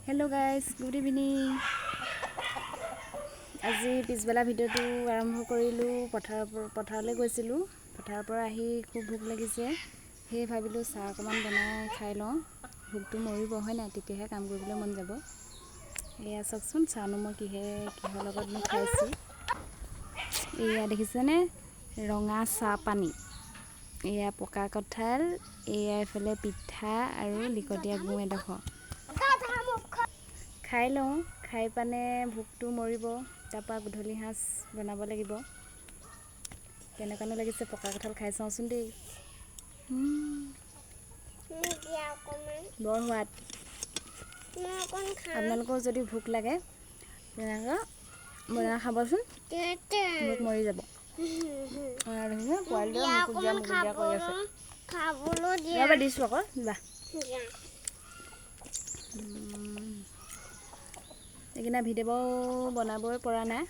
Hello guys, good evening. আজি পিছবেলা ভিডিঅ'টো আৰম্ভ কৰিলোঁ। পথাৰলৈ গৈছিলোঁ। পথাৰৰ পৰা আহি খুব ভোক লাগিছে, সেয়ে ভাবিলোঁ চাহ অকণমান বনাই খাই লওঁ। ভোকটো মৰিব হয় নাই, তেতিয়াহে কাম কৰিবলৈ মন যাব। এয়া চাওকচোন, চাহনো মই কিহৰ লগতনো খাইছোঁ। এয়া দেখিছেনে, ৰঙা চাহ পানী, এয়া পকা কঁঠাল, এয়া এইফালে পিঠা আৰু লিকটীয়া গুড় এডোখৰ। খাই লওঁ, খাই পানে ভোকটো মৰিব, তাৰপৰা গধূলি সাঁজ বনাব লাগিব। কেনেকুৱানো লাগিছে পকা কঁঠাল, খাই চাওঁচোন দেই। বৰ সোৱাদ। আপোনালোকৰ যদি ভোক লাগে তেনেকৈ বনাই খাবচোন, ভোক মৰি যাব। পোৱালিটোৱে মুকুজীয়া কৰি আছে, ৰ'বা দিছোঁ আকৌ দিবা। এইকেইটা ভিডিঅ' বনাবই পৰা নাই।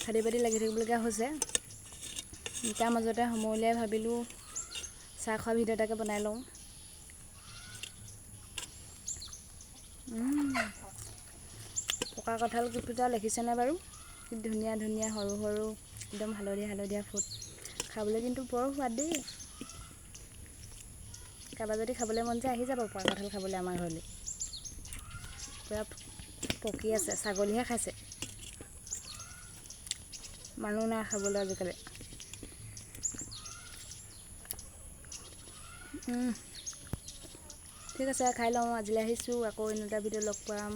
খাটি পাটি লাগি থাকিবলগীয়া হৈছে। তাৰ মাজতে সময় উলিয়াই ভাবিলোঁ চাহ খোৱা ভিডিঅ' এটাকে বনাই লওঁ। পকা কঁঠাল কেইটা দেখিছেনে বাৰু, কি ধুনীয়া ধুনীয়া সৰু সৰু একদম হালধীয়া ফুট, খাবলৈ কিন্তু বৰ সোৱাদ দেই। কাৰোবাৰ যদি খাবলৈ মন যায় আহি যাব পকা কঁঠাল খাবলৈ আমাৰ ঘৰলৈ। পূৰা পকি আছে, ছাগলীহে খাইছে, মানুহ নাই খাবলৈ আজিকালি। ঠিক আছে, খাই লওঁ। আজিলৈ আহিছোঁ, আকৌ অন্য এটা ভিডিঅ' লগ পাম।